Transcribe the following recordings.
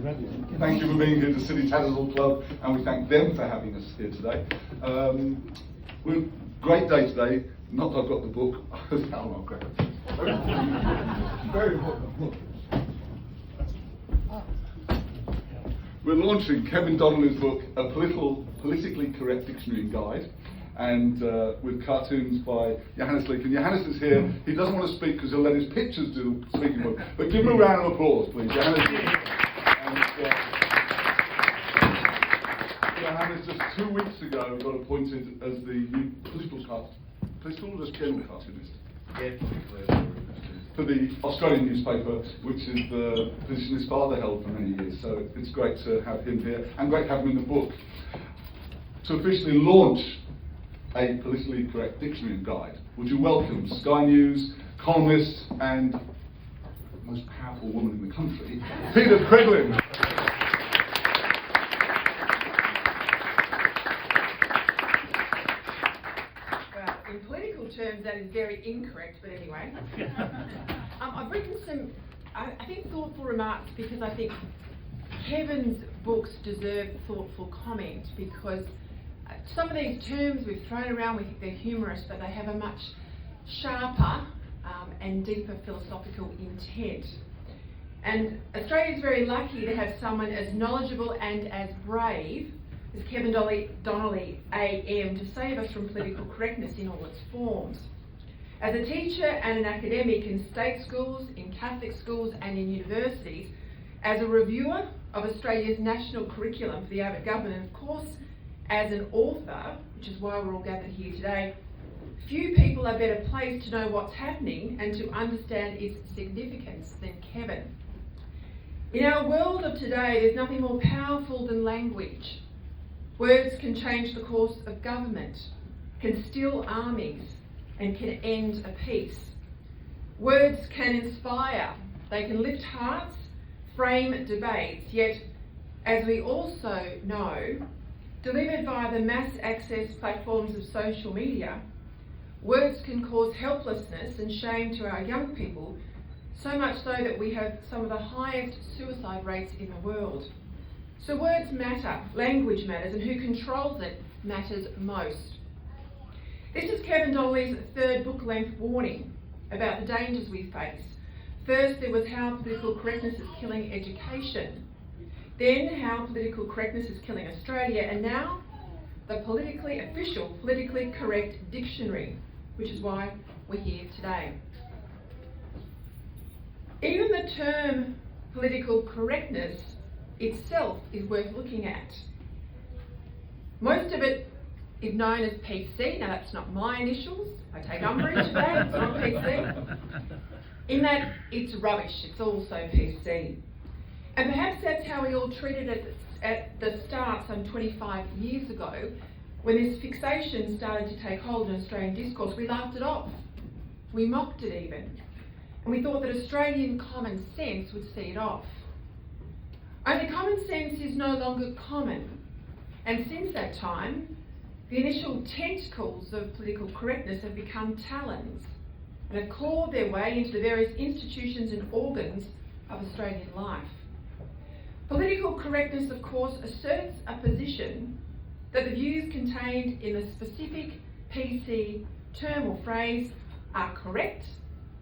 Thank you for being here to City Tattersalls Club, and we thank them for having us here today. We're great day today. Not that I've got the book. Oh, great. Very important book. We're launching Kevin Donnelly's book, A Politically Correct Dictionary and Guide, and with cartoons by Johannes Leak. And Johannes is here. He doesn't want to speak because he'll let his pictures do the speaking work. But give him a round of applause, please. Johannes just 2 weeks ago got appointed as the new political or just general cartoonist? For the Australian newspaper, which is the position his father held for many years. So it's great to have him here, and great to have him in the book. To officially launch a politically correct dictionary and guide, would you welcome Sky News columnist and the most powerful woman in the country, Peta Credlin. In political terms, that is very incorrect, but anyway. I've written some, I think, thoughtful remarks because I think Kevin's books deserve thoughtful comment, because some of these terms we've thrown around, we think they're humorous, but they have a much sharper and deeper philosophical intent. And Australia is very lucky to have someone as knowledgeable and as brave as Kevin Donnelly AM to save us from political correctness in all its forms. As a teacher and an academic in state schools, in Catholic schools and in universities, as a reviewer of Australia's national curriculum for the Abbott government, and of course as an author, which is why we're all gathered here today, few people are better placed to know what's happening and to understand its significance than Kevin. In our world of today, there's nothing more powerful than language. Words can change the course of government, can still armies, and can end a peace. Words can inspire, they can lift hearts, frame debates, yet, as we also know, delivered via the mass access platforms of social media, words can cause helplessness and shame to our young people, so much so that we have some of the highest suicide rates in the world. So words matter, language matters, and who controls it matters most. This is Kevin Donnelly's third book-length warning about the dangers we face. First, there was how political correctness is killing education. Then, how political correctness is killing Australia. And now, the official politically correct dictionary, which is why we're here today. Even the term political correctness itself is worth looking at. Most of it is known as PC. Now that's not my initials, I take umbrage to that, it's not PC. In that it's rubbish, it's also PC. And perhaps that's how we all treated it at the start some 25 years ago, when this fixation started to take hold in Australian discourse. We laughed it off, we mocked it even, and we thought that Australian common sense would see it off. Only common sense is no longer common, and since that time, the initial tentacles of political correctness have become talons and have clawed their way into the various institutions and organs of Australian life. Political correctness, of course, asserts a position that the views contained in the specific PC term or phrase are correct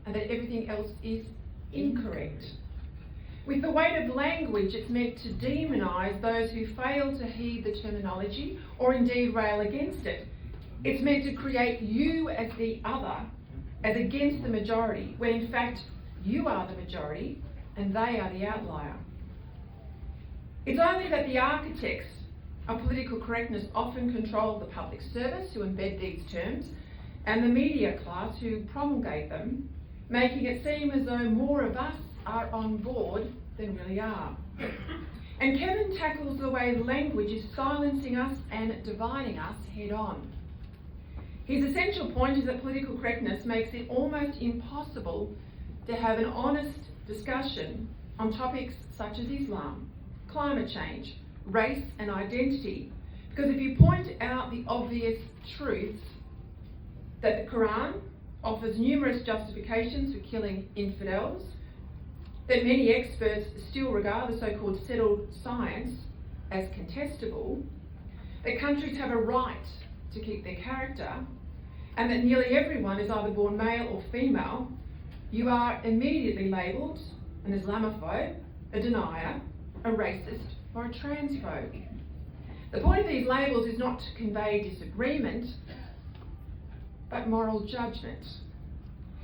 and that everything else is incorrect. With the weight of language, it's meant to demonise those who fail to heed the terminology or indeed rail against it. It's meant to create you as the other, as against the majority, when in fact you are the majority and they are the outlier. It's only that the architects of political correctness often control the public service who embed these terms and the media class who promulgate them, making it seem as though more of us are on board than really are. And Kevin tackles the way language is silencing us and dividing us head on. His essential point is that political correctness makes it almost impossible to have an honest discussion on topics such as Islam, climate change, race and identity. Because if you point out the obvious truths that the Quran offers numerous justifications for killing infidels, that many experts still regard the so-called settled science as contestable, that countries have a right to keep their character, and that nearly everyone is either born male or female, you are immediately labelled an Islamophobe, a denier, a racist, or a transphobe. The point of these labels is not to convey disagreement, but moral judgment.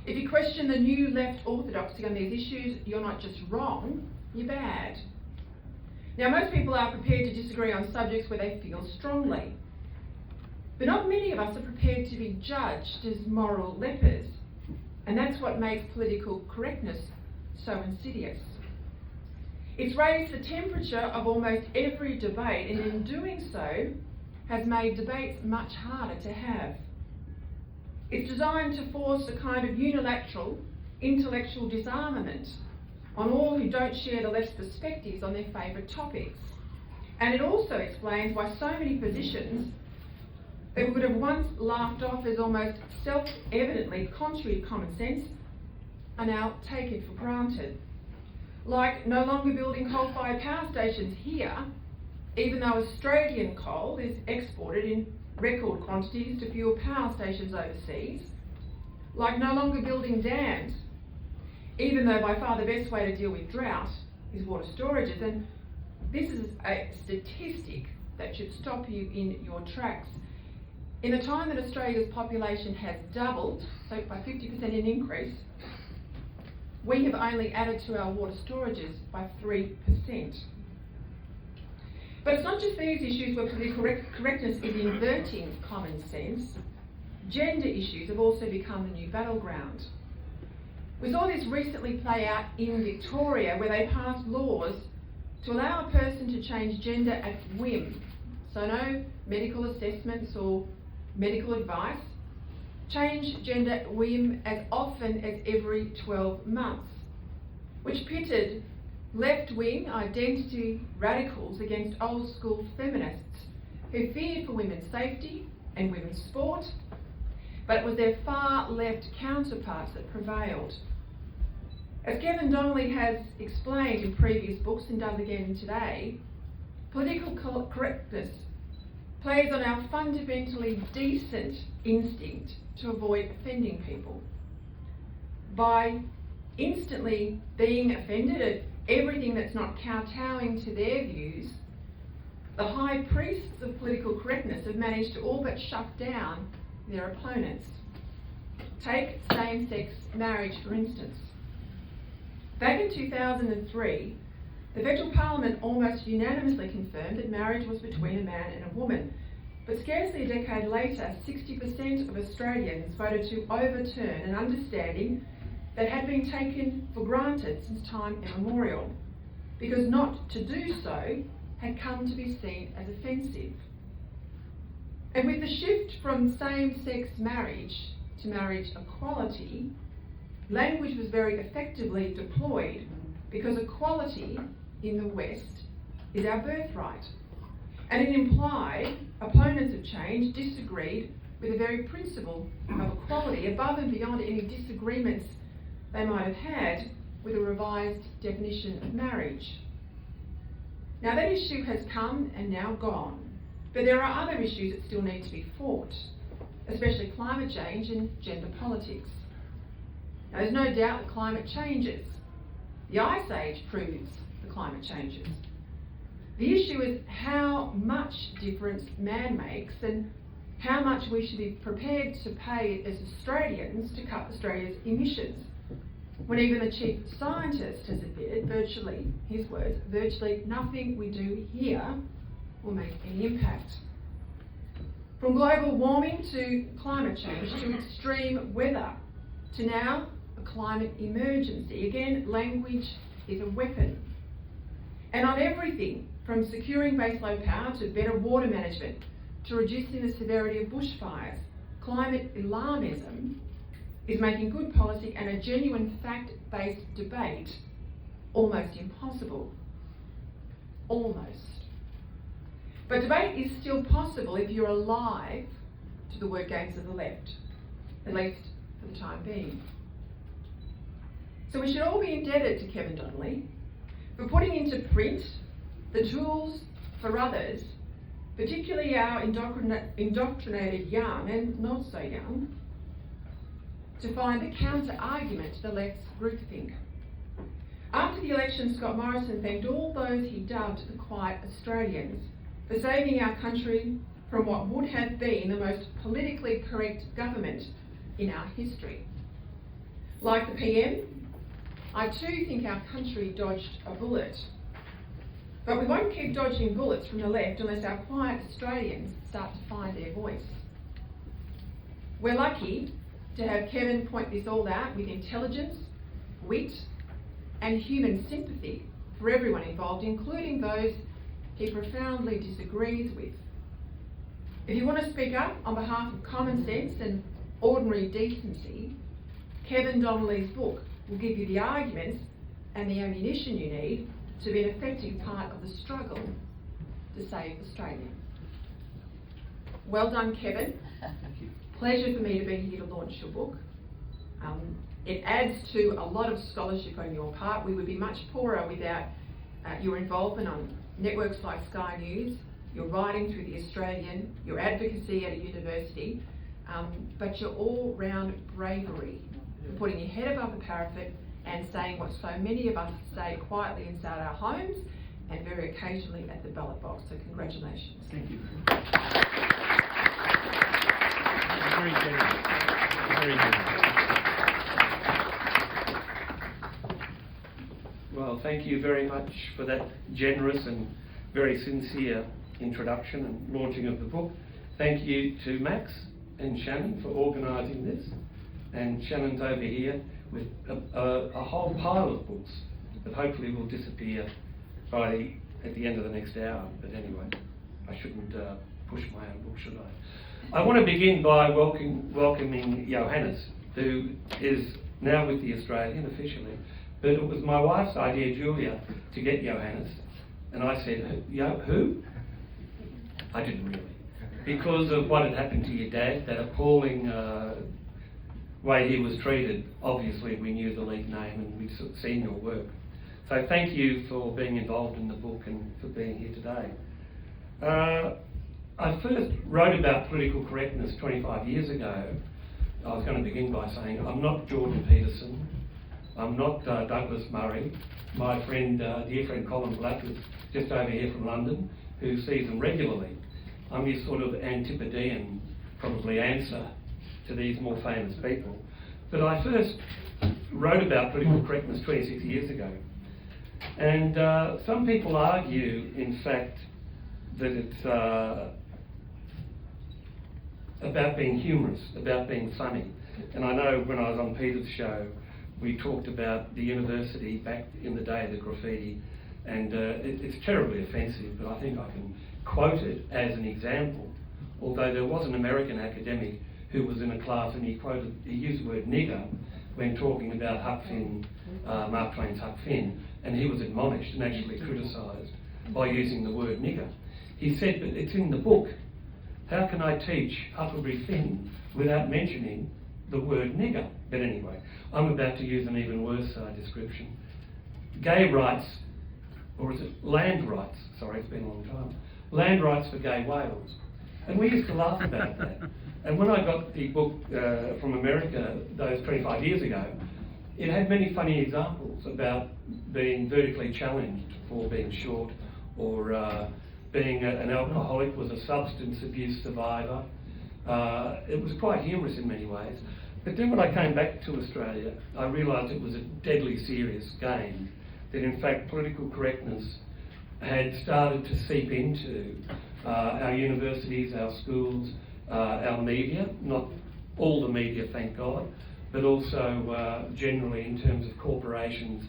If you question the new left orthodoxy on these issues, you're not just wrong, you're bad. Now, most people are prepared to disagree on subjects where they feel strongly, but not many of us are prepared to be judged as moral lepers, and that's what makes political correctness so insidious. It's raised the temperature of almost every debate, and in doing so, has made debates much harder to have. It's designed to force a kind of unilateral intellectual disarmament on all who don't share the left's perspectives on their favourite topics. And it also explains why so many positions that we would have once laughed off as almost self-evidently contrary to common sense are now taken for granted. Like no longer building coal-fired power stations here, even though Australian coal is exported in record quantities to fuel power stations overseas. Like no longer building dams, even though by far the best way to deal with drought is water storages. And this is a statistic that should stop you in your tracks. In the time that Australia's population has doubled, so by 50% in increase, we have only added to our water storages by 3%. But it's not just these issues where political correctness is inverting common sense. Gender issues have also become the new battleground. We saw this recently play out in Victoria, where they passed laws to allow a person to change gender at whim. So no medical assessments or medical advice. Change gender at whim as often as every 12 months, which pitted left-wing identity radicals against old-school feminists who feared for women's safety and women's sport, but it was their far-left counterparts that prevailed. As Kevin Donnelly has explained in previous books and does again today, political correctness plays on our fundamentally decent instinct to avoid offending people. By instantly being offended at everything that's not kowtowing to their views, the high priests of political correctness have managed to all but shut down their opponents. Take same-sex marriage, for instance. Back in 2003, the Federal Parliament almost unanimously confirmed that marriage was between a man and a woman. But scarcely a decade later, 60% of Australians voted to overturn an understanding that had been taken for granted since time immemorial, because not to do so had come to be seen as offensive. And with the shift from same-sex marriage to marriage equality, language was very effectively deployed, because equality in the West is our birthright. And it implied opponents of change disagreed with the very principle of equality, above and beyond any disagreements they might have had with a revised definition of marriage. Now that issue has come and now gone, but there are other issues that still need to be fought, especially climate change and gender politics. Now there's no doubt that climate changes. The Ice Age proves the climate changes. The issue is how much difference man makes and how much we should be prepared to pay as Australians to cut Australia's emissions, when even the chief scientist has admitted, virtually, his words, virtually nothing we do here will make any impact. From global warming to climate change to extreme weather to now a climate emergency. Again, language is a weapon. And on everything from securing baseload power to better water management to reducing the severity of bushfires, climate alarmism is making good policy and a genuine fact-based debate almost impossible. Almost. But debate is still possible if you're alive to the word games of the left, at least for the time being. So we should all be indebted to Kevin Donnelly for putting into print the tools for others, particularly our indoctrinated young and not so young, to find the counter-argument to the left's groupthink. After the election, Scott Morrison thanked all those he dubbed the quiet Australians for saving our country from what would have been the most politically correct government in our history. Like the PM, I too think our country dodged a bullet. But we won't keep dodging bullets from the left unless our quiet Australians start to find their voice. We're lucky to have Kevin point this all out with intelligence, wit, and human sympathy for everyone involved, including those he profoundly disagrees with. If you want to speak up on behalf of common sense and ordinary decency, Kevin Donnelly's book will give you the arguments and the ammunition you need to be an effective part of the struggle to save Australia. Well done, Kevin. Thank you. Pleasure for me to be here to launch your book. It adds to a lot of scholarship on your part. We would be much poorer without your involvement on networks like Sky News, your writing through The Australian, your advocacy at a university, but your all-round bravery for putting your head above the parapet and saying what so many of us say quietly inside our homes and very occasionally at the ballot box. So congratulations. Thank you. Very generous. Very generous. Well, thank you very much for that generous and very sincere introduction and launching of the book. Thank you to Max and Shannon for organising this. And Shannon's over here with a whole pile of books that hopefully will disappear at the end of the next hour. But anyway, I shouldn't push my own book, should I? I want to begin by welcoming Johannes, who is now with The Australian officially. But it was my wife's idea, Julia, to get Johannes. And I said, who? I didn't really. Because of what had happened to your dad, that appalling way he was treated, obviously we knew the Leak name and we'd seen your work. So thank you for being involved in the book and for being here today. I first wrote about political correctness 25 years ago. I was going to begin by saying I'm not Jordan Peterson, I'm not Douglas Murray. My friend, dear friend Colin Black is just over here from London, who sees them regularly. I'm your sort of antipodean, probably answer to these more famous people. But I first wrote about political correctness 26 years ago. And some people argue, in fact, that it's about being humorous, about being funny. And I know when I was on Peter's show, we talked about the university back in the day of the graffiti, and it's terribly offensive, but I think I can quote it as an example. Although there was an American academic who was in a class and he used the word nigger when talking about Huck Finn, Mark Twain's Huck Finn, and he was admonished and actually criticised by using the word nigger. He said, but it's in the book. How can I teach Huckleberry Finn without mentioning the word nigger? But anyway, I'm about to use an even worse description. Gay rights, or is it land rights? Sorry, it's been a long time. Land rights for gay whales. And we used to laugh about that. And when I got the book from America, those 25 years ago, it had many funny examples about being vertically challenged for being short, or being an alcoholic, was a substance abuse survivor. It was quite humorous in many ways. But then when I came back to Australia, I realised it was a deadly serious game, that in fact political correctness had started to seep into our universities, our schools, our media, not all the media, thank God, but also generally in terms of corporations,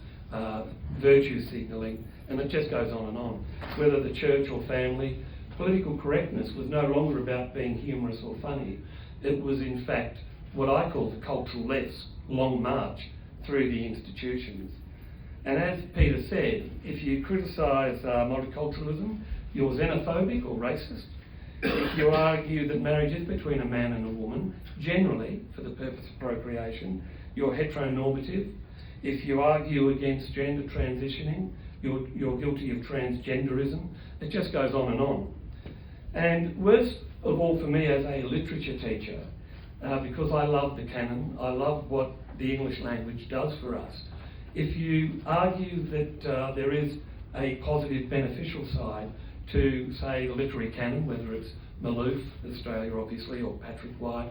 virtue signalling, and it just goes on and on. Whether the church or family, political correctness was no longer about being humorous or funny. It was in fact what I call the cultural left's long march through the institutions. And as Peter said, if you criticise multiculturalism, you're xenophobic or racist. If you argue that marriage is between a man and a woman, generally for the purpose of procreation, you're heteronormative. If you argue against gender transitioning, you're guilty of transgenderism. It just goes on and on. And worst of all for me as a literature teacher, because I love the canon, I love what the English language does for us. If you argue that there is a positive beneficial side to, say, the literary canon, whether it's Maloof, Australia obviously, or Patrick White,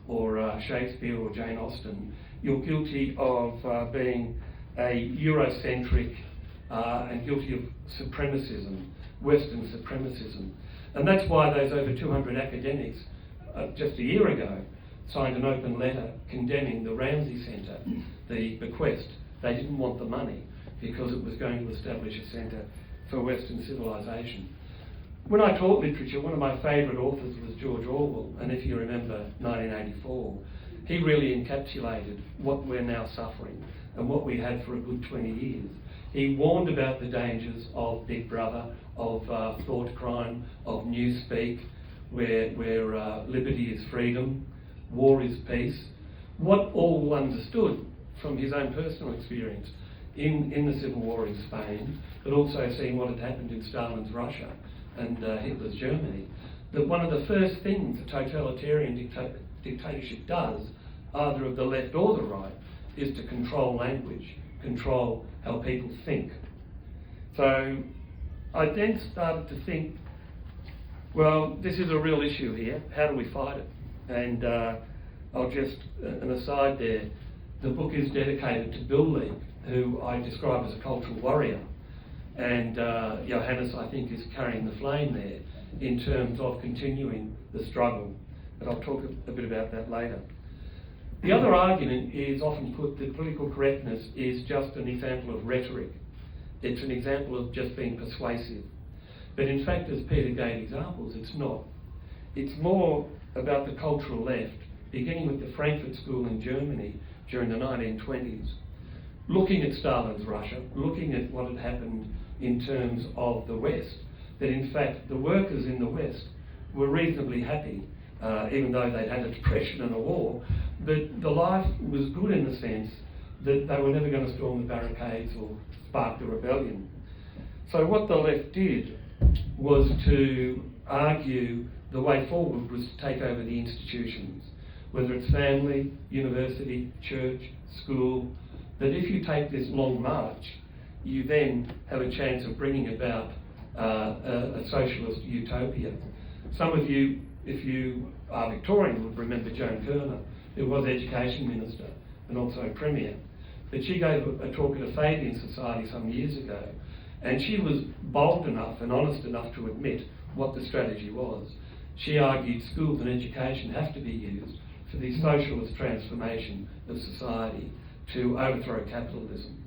or Shakespeare or Jane Austen, you're guilty of being a Eurocentric and guilty of supremacism, Western supremacism. And that's why those over 200 academics just a year ago signed an open letter condemning the Ramsay Centre, the bequest. They didn't want the money because it was going to establish a centre for Western civilisation. When I taught literature, one of my favourite authors was George Orwell, and if you remember 1984, he really encapsulated what we're now suffering and what we had for a good 20 years. He warned about the dangers of Big Brother, of thought crime, of newspeak, where liberty is freedom, war is peace. What Orwell understood from his own personal experience in the Civil War in Spain, but also seeing what had happened in Stalin's Russia and Hitler's Germany, that one of the first things a totalitarian dictatorship does, either of the left or the right, is to control language, control how people think. So I then started to think, well, this is a real issue here. How do we fight it? And I'll just, an aside there, the book is dedicated to Bill Leak, who I describe as a cultural warrior. And Johannes, I think, is carrying the flame there in terms of continuing the struggle. But I'll talk a bit about that later. The other argument is often put that political correctness is just an example of rhetoric. It's an example of just being persuasive. But in fact, as Peter gave examples, it's not. It's more about the cultural left, beginning with the Frankfurt School in Germany during the 1920s, looking at Stalin's Russia, looking at what had happened in terms of the West, that in fact the workers in the West were reasonably happy, even though they'd had a depression and a war, but the life was good in the sense that they were never going to storm the barricades or spark the rebellion. So what the left did was to argue the way forward was to take over the institutions, whether it's family, university, church, school, that if you take this long march, you then have a chance of bringing about a socialist utopia. Some of you, if you are Victorian, would remember Joan Kerner, who was Education Minister and also Premier. But she gave a talk at a Fabian Society some years ago, and she was bold enough and honest enough to admit what the strategy was. She argued schools and education have to be used for the socialist transformation of society to overthrow capitalism.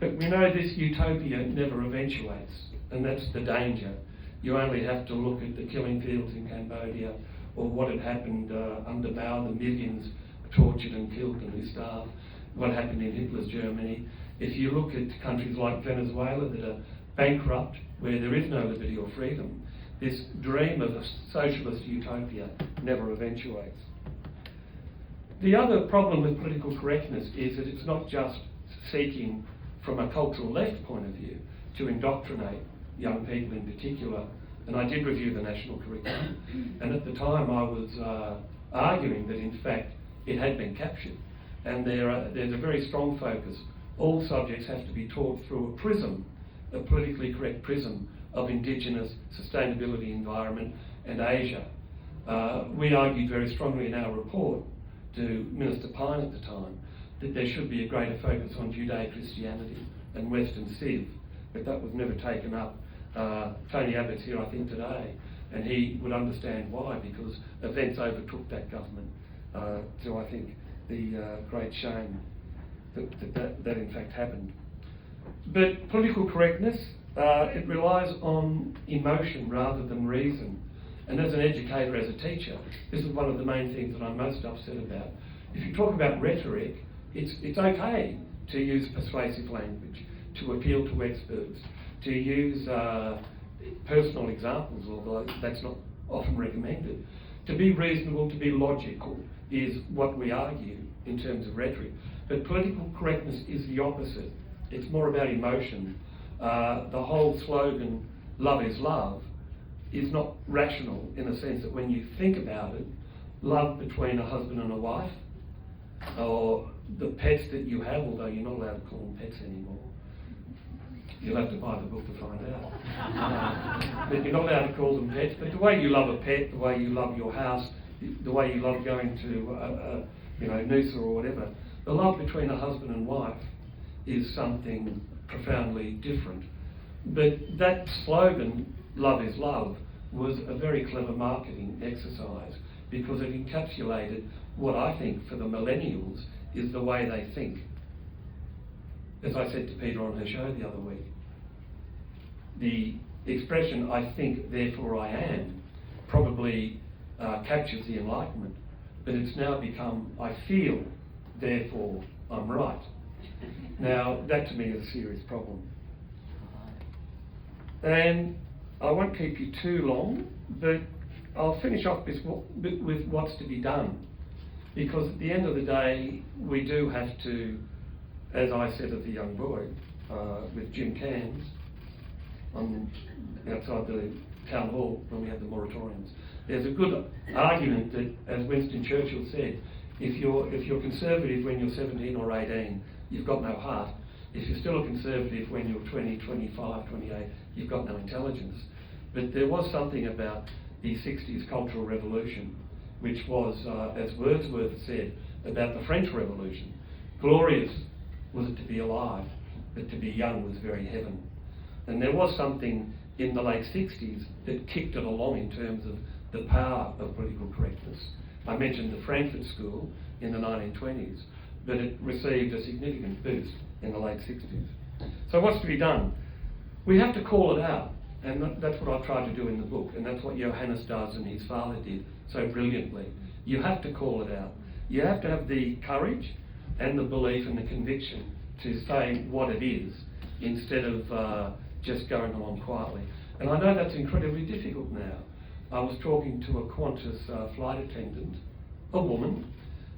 But we know this utopia never eventuates, and that's the danger. You only have to look at the killing fields in Cambodia, or what had happened under Mao, the millions tortured and killed and who starved, what happened in Hitler's Germany. If you look at countries like Venezuela that are bankrupt, where there is no liberty or freedom, this dream of a socialist utopia never eventuates. The other problem with political correctness is that it's not just seeking, from a cultural left point of view, to indoctrinate young people in particular. And I did review the national curriculum, and at the time I was arguing that in fact it had been captured, and there's a very strong focus. All subjects have to be taught through a prism, a politically correct prism of Indigenous, sustainability, environment and Asia. We argued very strongly in our report to Minister Pine at the time that there should be a greater focus on Judeo-Christianity and Western Civ, but that was never taken up. Tony Abbott's here, I think, today, and he would understand why, because events overtook that government. So I think the great shame that in fact happened. But political correctness, it relies on emotion rather than reason. And as an educator, as a teacher, this is one of the main things that I'm most upset about. If you talk about rhetoric, it's okay to use persuasive language, to appeal to experts, to use personal examples, although that's not often recommended. To be reasonable, to be logical is what we argue in terms of rhetoric. But political correctness is the opposite. It's more about emotion. The whole slogan, love is love, is not rational in the sense that when you think about it, love between a husband and a wife, or the pets that you have, although you're not allowed to call them pets anymore. You'll have to buy the book to find out. But you're not allowed to call them pets. But the way you love a pet, the way you love your house, the way you love going to, Noosa or whatever, the love between a husband and wife is something profoundly different. But that slogan, love is love, was a very clever marketing exercise because it encapsulated what I think for the millennials is the way they think. As I said to Peter on her show the other week, the expression I think, therefore I am probably captures the Enlightenment, but it's now become I feel, therefore I'm right. Now, that to me is a serious problem. And I won't keep you too long, but I'll finish off with what's to be done. Because at the end of the day, we do have to, as I said as a young boy, with Jim Cairns, outside the town hall when we had the moratoriums, there's a good argument that, as Winston Churchill said, if you're conservative when you're 17 or 18, you've got no heart. If you're still a conservative when you're 20, 25, 28, you've got no intelligence. But there was something about the 60s Cultural Revolution, which was, as Wordsworth said, about the French Revolution. Glorious was it to be alive, but to be young was very heaven. And there was something in the late 60s that kicked it along in terms of the power of political correctness. I mentioned the Frankfurt School in the 1920s, but it received a significant boost in the late 60s. So what's to be done? We have to call it out, and that's what I've tried to do in the book, and that's what Johannes does and his father did so brilliantly. You have to call it out. You have to have the courage and the belief and the conviction to say what it is instead of just going along quietly. And I know that's incredibly difficult now. I was talking to a Qantas flight attendant, a woman,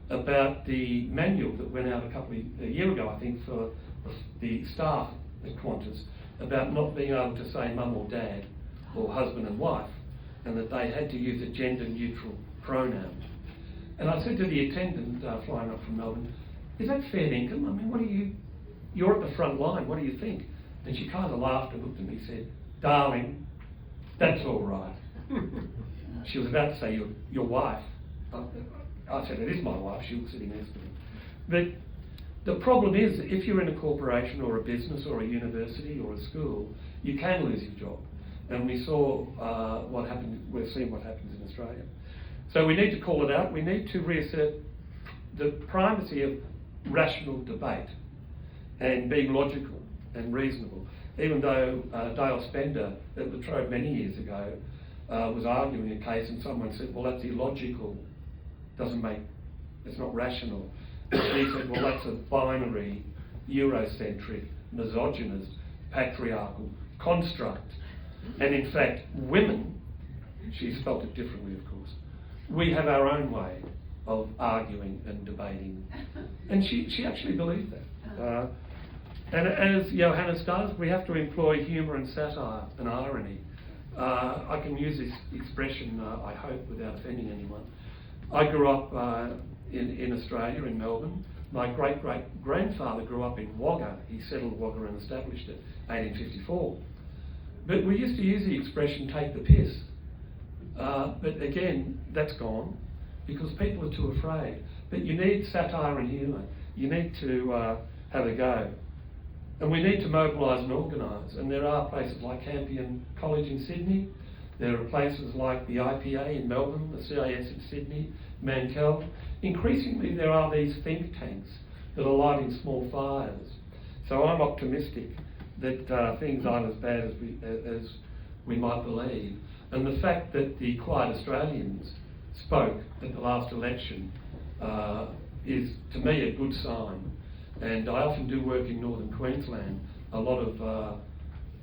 about the manual that went out a year ago, I think, for the staff at Qantas about not being able to say mum or dad or husband and wife, and that they had to use a gender-neutral pronoun. And I said to the attendant flying up from Melbourne, is that fair income? I mean, you're at the front line, what do you think? And she kind of laughed and looked at me and said, darling, that's all right. She was about to say, your wife. I said, it is my wife, she was sitting next to me. But the problem is, if you're in a corporation or a business or a university or a school, you can lose your job. And we saw what happened, we're seeing what happens in Australia. So we need to call it out. We need to reassert the primacy of rational debate and being logical and reasonable. Even though Dale Spender at La Trobe many years ago was arguing a case and someone said, well, that's illogical, it's not rational. And he said, well, that's a binary, Eurocentric, misogynist, patriarchal construct. And in fact, women, she spelt it differently, of course, we have our own way of arguing and debating. And she actually believed that. And as Johannes does, we have to employ humour and satire and irony. I can use this expression, I hope, without offending anyone. I grew up in Australia, in Melbourne. My great-great-grandfather grew up in Wagga. He settled Wagga and established it, 1854. But we used to use the expression, take the piss. But again, that's gone because people are too afraid. But you need satire and humour. You need to have a go. And we need to mobilise and organise. And there are places like Campion College in Sydney. There are places like the IPA in Melbourne, the CIS in Sydney, Mankell. Increasingly, there are these think tanks that are lighting small fires. So I'm optimistic that things aren't as bad as we might believe. And the fact that the Quiet Australians spoke at the last election is, to me, a good sign. And I often do work in northern Queensland, a lot of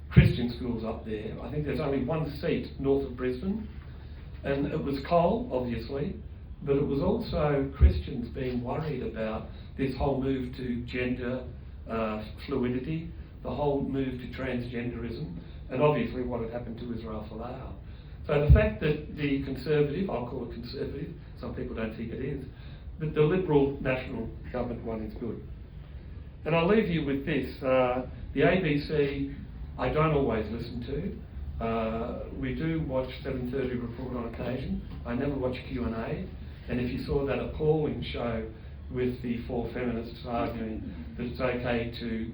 Christian schools up there. I think there's only one seat north of Brisbane, and it was Cole, obviously, but it was also Christians being worried about this whole move to gender fluidity, the whole move to transgenderism, and obviously what had happened to Israel Folau. So the fact that the Conservative, I'll call it Conservative, some people don't think it is, but the Liberal National Government one is good. And I'll leave you with this. The ABC, I don't always listen to. We do watch 7:30 Report on occasion. I never watch Q&A. And if you saw that appalling show with the 4 feminists arguing that it's okay to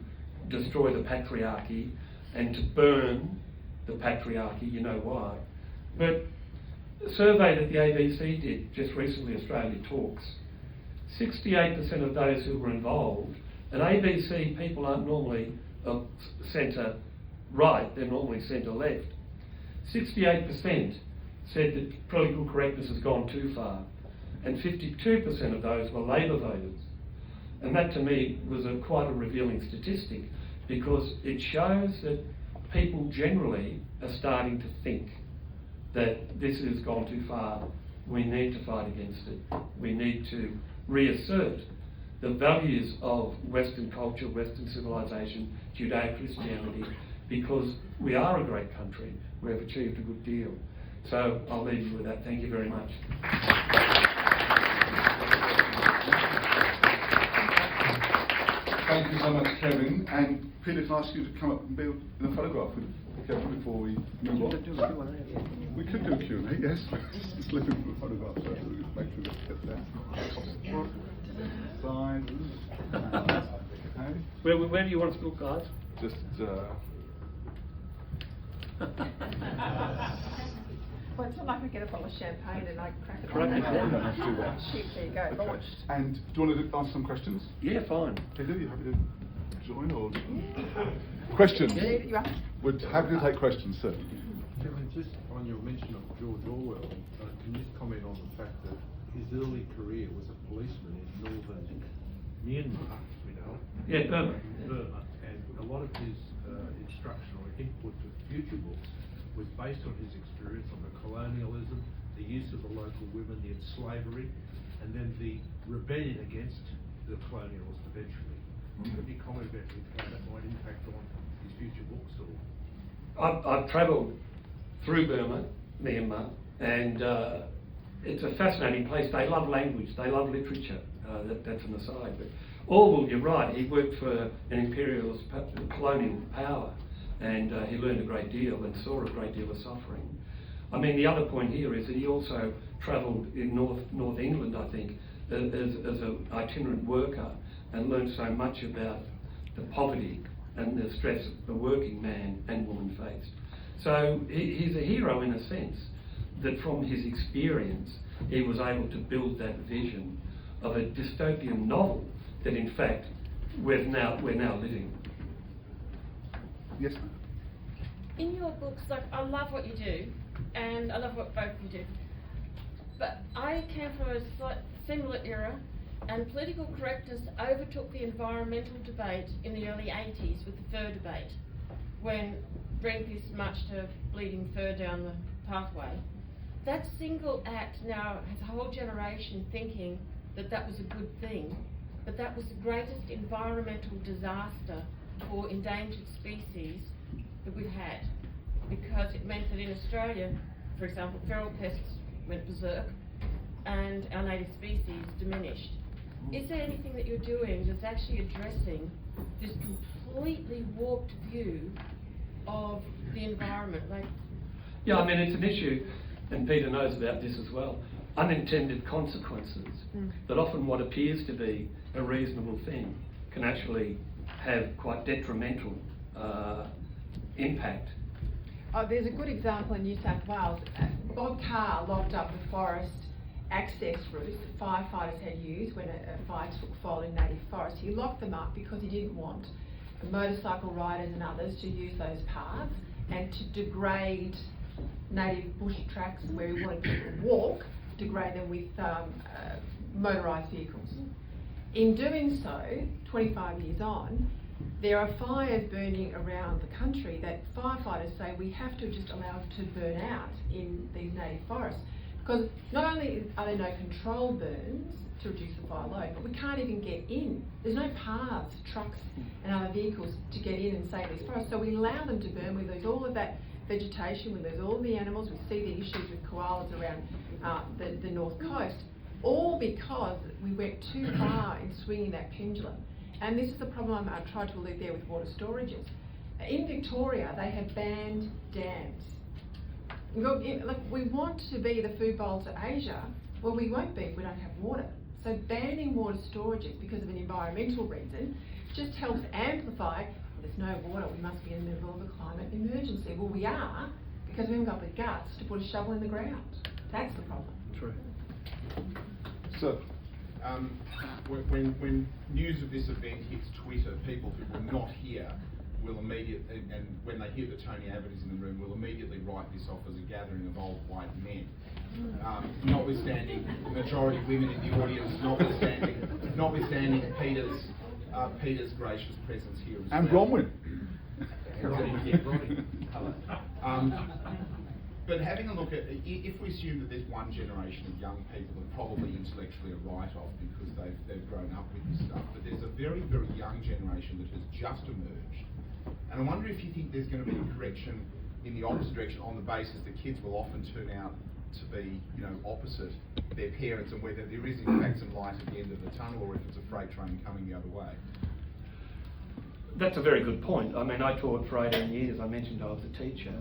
destroy the patriarchy and to burn the patriarchy, you know why. But a survey that the ABC did just recently, Australia Talks, 68% of those who were involved, and ABC people aren't normally centre right, they're normally centre left. 68% said that political correctness has gone too far, and 52% of those were Labor voters. And that to me was quite a revealing statistic, because it shows that people generally are starting to think that this has gone too far. We need to fight against it. We need to reassert the values of Western culture, Western civilization, Judeo-Christianity, because we are a great country. We have achieved a good deal. So I'll leave you with that. Thank you very much. Thank you so much, Kevin. And Peter, can I ask you to come up and be in a photograph with Kevin before we move on? We could do a Q&A, yes. Just let him for the photograph so we just make sure we get that. Side. Okay. Where do you want us to look, guys? Just. Well, it's not like I get a bottle of champagne and I crack it Crack on. it down. Let's do that. Shoot, there you go, launched. And do you want to ask some questions? Yeah, fine. Peter, you happy to join or? Questions? Yeah, you are. We're happy to take questions, sir. Kevin, just on your mention of George Orwell, can you just comment on the fact that his early career was a policeman in northern Myanmar, Yeah, Burma. Burma, and a lot of his instruction or input to future books was based on his experience on the colonialism, the use of the local women, the slavery, and then the rebellion against the colonialists eventually. Could you comment about how that might impact on his future books? Or? I've travelled through Burma, Myanmar, and it's a fascinating place. They love language, they love literature. That's an aside. But Orwell, you're right, he worked for an imperialist colonial power, and he learned a great deal and saw a great deal of suffering. I mean, the other point here is that he also travelled in North England, I think, as an itinerant worker, and learned so much about the poverty and the stress the working man and woman faced. So he's a hero in a sense that from his experience he was able to build that vision of a dystopian novel that in fact we're now living. Yes, ma'am. In your books, like, I love what you do, and I love what both of you do. But I came from a similar era, and political correctness overtook the environmental debate in the early 80s with the fur debate, when Greenpeace marched a bleeding fur down the pathway. That single act now has a whole generation thinking that that was a good thing, but that was the greatest environmental disaster for endangered species that we've had, because it meant that in Australia, for example, feral pests went berserk and our native species diminished. Is there anything that you're doing that's actually addressing this completely warped view of the environment? Like, Yeah, I mean, it's an issue, and Peter knows about this as well, unintended consequences, that often what appears to be a reasonable thing can actually have quite detrimental impact. Oh, there's a good example in New South Wales. Bob Carr locked up the forest access routes that firefighters had used when a fire took fire in native forest. He locked them up because he didn't want motorcycle riders and others to use those paths and to degrade native bush tracks where he wanted people to walk, degrade them with motorised vehicles. In doing so, 25 years on, there are fires burning around the country that firefighters say we have to just allow to burn out in these native forests, Because not only are there no control burns to reduce the fire load, but we can't even get in. There's no paths, trucks and other vehicles to get in and save these forests. So we allow them to burn, we lose all of that vegetation, we lose all of the animals, we see the issues with koalas around the north coast, all because we went too far in swinging that pendulum. And this is the problem I tried to allude there with water storages. In Victoria, they have banned dams. Look, we want to be the food bowls of Asia. Well, we won't be if we don't have water. So banning water storages because of an environmental reason just helps amplify, well, there's no water, we must be in the middle of a climate emergency. Well, we are, because we haven't got the guts to put a shovel in the ground. That's the problem. True. So, when news of this event hits Twitter, people who were not here will immediately, and when they hear that Tony Abbott is in the room, will immediately write this off as a gathering of old white men. Notwithstanding the majority of women in the audience, notwithstanding Peter's gracious presence here as well. and Bronwyn. Hello. But having a look at, if we assume that there's one generation of young people that probably intellectually a write-off because they've grown up with this stuff, but there's a very, very young generation that has just emerged. And I wonder if you think there's going to be a correction in the opposite direction on the basis that kids will often turn out to be, opposite their parents, and whether there is in fact some light at the end of the tunnel, or if it's a freight train coming the other way. That's a very good point. I mean, I taught for 18 years. I mentioned I was a teacher,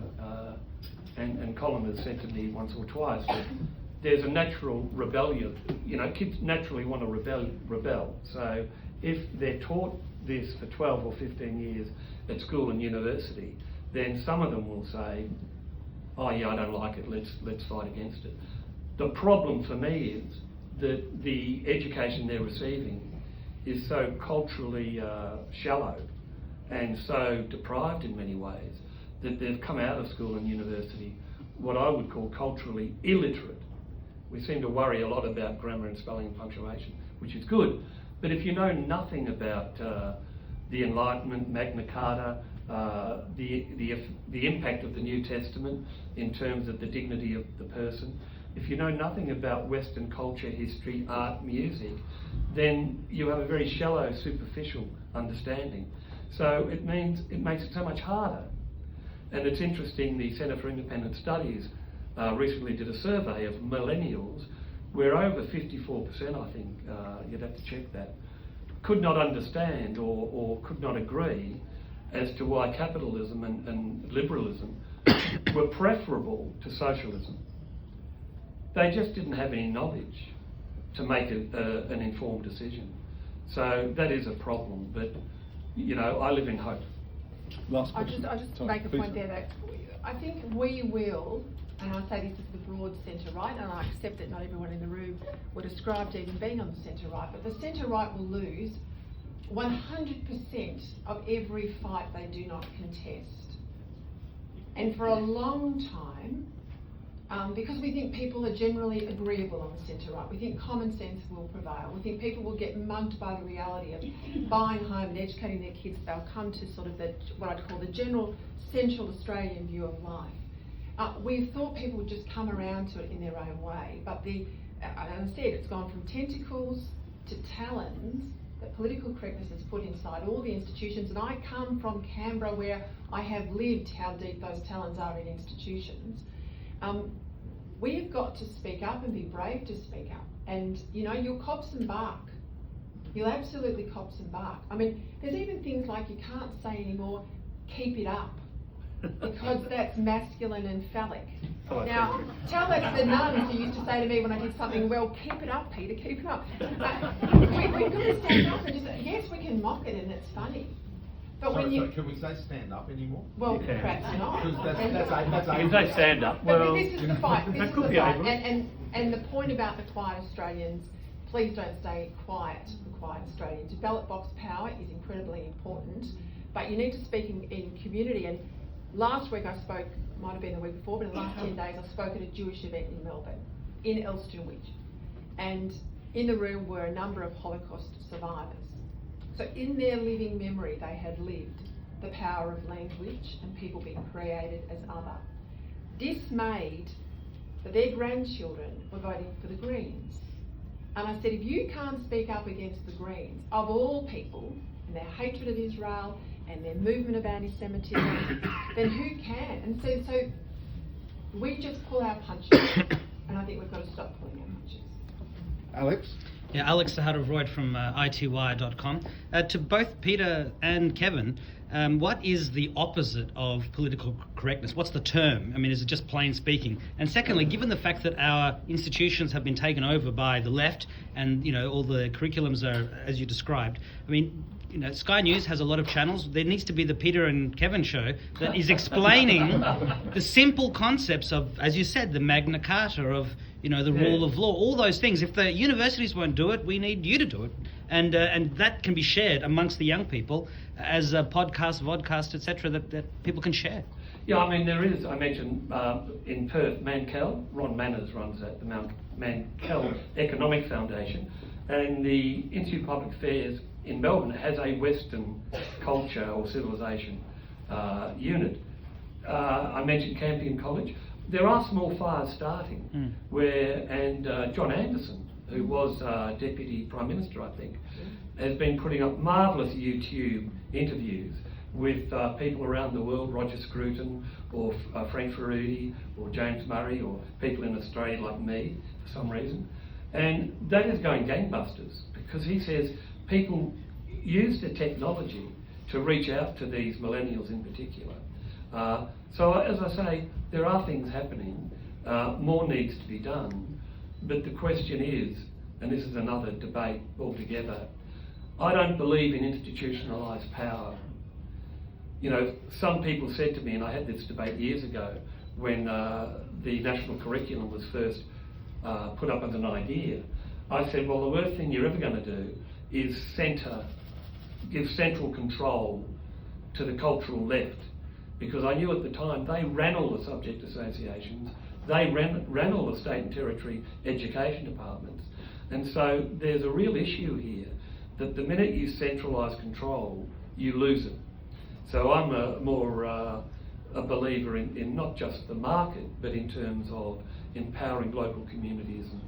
and Colin has said to me once or twice that there's a natural rebellion. Kids naturally want to rebel. So if they're taught this for 12 or 15 years at school and university, then some of them will say, oh yeah, I don't like it, let's fight against it. The problem for me is that the education they're receiving is so culturally shallow and so deprived in many ways that they've come out of school and university what I would call culturally illiterate. We seem to worry a lot about grammar and spelling and punctuation, which is good, but if you know nothing about the Enlightenment, Magna Carta, the impact of the New Testament in terms of the dignity of the person, if you know nothing about Western culture, history, art, music, then you have a very shallow, superficial understanding. So it makes it so much harder. And it's interesting, the Centre for Independent Studies recently did a survey of millennials where over 54%, I think, you'd have to check that, could not understand or could not agree as to why capitalism and liberalism were preferable to socialism. They just didn't have any knowledge to make an informed decision. So that is a problem, but I live in hope. Last I'll question. just Sorry, make a please. point there that I think we will, and I say this is the broad centre-right, and I accept that not everyone in the room would ascribe to even being on the centre-right, but the centre-right will lose 100% of every fight they do not contest. And for a long time, because we think people are generally agreeable on the centre-right, we think common sense will prevail. We think people will get mugged by the reality of buying home and educating their kids. They'll come to sort of what I'd call the general Central Australian view of life. We thought people would just come around to it in their own way, but as I said, it's gone from tentacles to talons that political correctness has put inside all the institutions. And I come from Canberra, where I have lived how deep those talons are in institutions. We've got to speak up and be brave to speak up. And you'll cop some bark. You'll absolutely cop some bark. I mean, there's even things like you can't say anymore, keep it up, because that's masculine and phallic. Now, tell that to the nuns who used to say to me when I did something, well, keep it up, Peter, keep it up. We've got to stand up and just say, yes, we can mock it and it's funny. But So can we say stand up anymore? Well, perhaps not. That's If they stand up, But well, this is the fight. This that is could the be fight. able. And the point about the quiet Australians, please don't stay quiet, the quiet Australians. Ballot box power is incredibly important, but you need to speak in community. And last week I spoke, might have been the week before, but in the last 10 days I spoke at a Jewish event in Melbourne, in Elstonwich. And in the room were a number of Holocaust survivors. So in their living memory, they had lived the power of language and people being created as other. Dismayed that their grandchildren were voting for the Greens. And I said, if you can't speak up against the Greens, of all people, and their hatred of Israel and their movement of anti-Semitism, then who can? And so we just pull our punches, and I think we've got to stop pulling our punches. Alex? Yeah, Alex Sahadev-Royd from itwire.com. To both Peter and Kevin, what is the opposite of political correctness? What's the term? I mean, is it just plain speaking? And secondly, given the fact that our institutions have been taken over by the left and, you know, all the curriculums are, as you described, I mean, you know, Sky News has a lot of channels. There needs to be the Peter and Kevin show that is explaining the simple concepts of, as you said, the Magna Carta, of, you know, the rule of law, all those things. If the universities won't do it, we need you to do it. And that can be shared amongst the young people as a podcast, vodcast, etc., that people can share. Yeah, I mean, there is, I mentioned in Perth, Mankell, Ron Manners runs that, the Mankell Economic Foundation, and the Institute of Public Affairs in Melbourne has a Western culture or civilisation unit. I mentioned Campion College. There are small fires starting and John Anderson, who was Deputy Prime Minister, I think, has been putting up marvellous YouTube interviews with people around the world, Roger Scruton or Frank Ferruti or James Murray or people in Australia like me for some reason. And that is going gangbusters because he says people use the technology to reach out to these millennials in particular. So as I say, there are things happening, more needs to be done, but the question is, and this is another debate altogether, I don't believe in institutionalised power. You know, some people said to me, and I had this debate years ago, when the national curriculum was first put up as an idea, I said, well, the worst thing you're ever going to do is give central control to the cultural left, because I knew at the time they ran all the subject associations, they ran all the state and territory education departments, and so there's a real issue here that the minute you centralise control, you lose it. So I'm a believer in not just the market, but in terms of empowering local communities and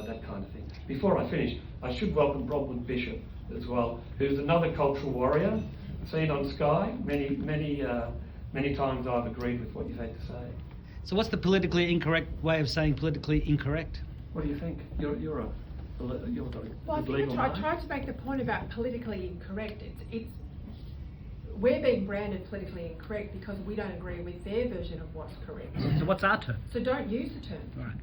that kind of thing. Before I finish, I should welcome Bronwyn Bishop as well, who's another cultural warrior, seen on Sky. Many times I've agreed with what you've had to say. So what's the politically incorrect way of saying politically incorrect? What do you think? You're a Well, I think I tried to make the point about politically incorrect. We're being branded politically incorrect because we don't agree with their version of what's correct. So what's our term? So don't use the term. Right.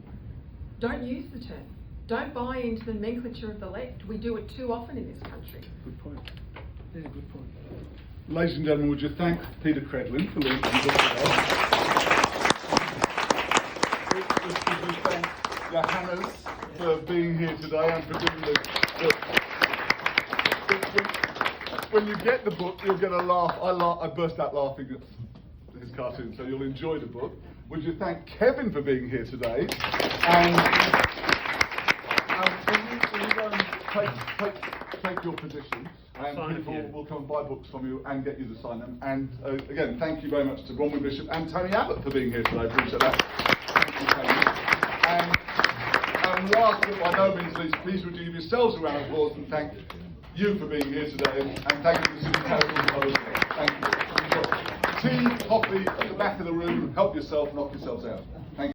Don't use the term. Don't buy into the nomenclature of the left. We do it too often in this country. Good point. Yeah, good point. Ladies and gentlemen, would you thank Peta Credlin for launching the book today? Would you thank Johannes for being here today and for doing the when you get the book, you'll get a laugh. I burst out laughing at his cartoon, so you'll enjoy the book. Would you thank Kevin for being here today? And when you go and take your position, and people will come and buy books from you and get you to sign them. And again, thank you very much to Bronwyn Bishop and Tony Abbott for being here today. Appreciate that. Thank you, Tony. And last but by no means least, please would you give yourselves a round of applause and thank you for being here today, and thank you to City Tattersalls Club. Thank you. Tea, coffee at the back of the room. Help yourself, knock yourselves out.